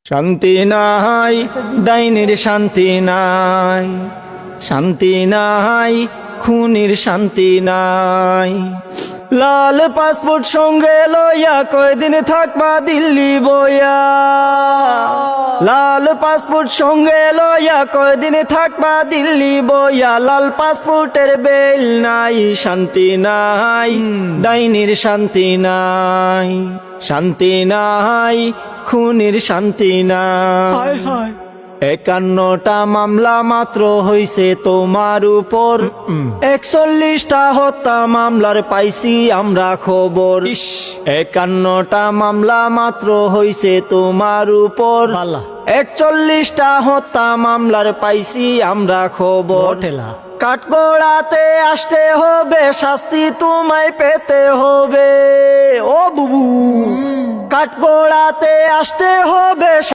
শান্তি নাই, ডাইনির শান্তি নাই, শান্তি নাই, খুনির শান্তি নাই। লাল পাসপোর্ট সঙ্গে লইয়া কয়দিন থাকবা দিল্লি বইয়া, লাল পাসপোর্ট সঙ্গে লইয়া কয়দিন থাকবা দিল্লি বইয়া। লাল পাসপোর্টের বেল নাই, শান্তি নাই, ডাইনির শান্তি নাই, শান্তি নাই, খুনির শান্তি নাই। 51টা মামলা মাত্র হইছে তোমার উপর, 41টা হত্যা মামলার পাইছি আমরা খবর। 51টা মামলা মাত্র হইছে তোমার উপর, 41টা হত্যা মামলার পাইছি আমরা খবর। কাঠগড়াতে আসতে হবে, শাস্তি তোমায় পেতে হবে। ও বুবু, কাঠগড়াতে আসতে হবে।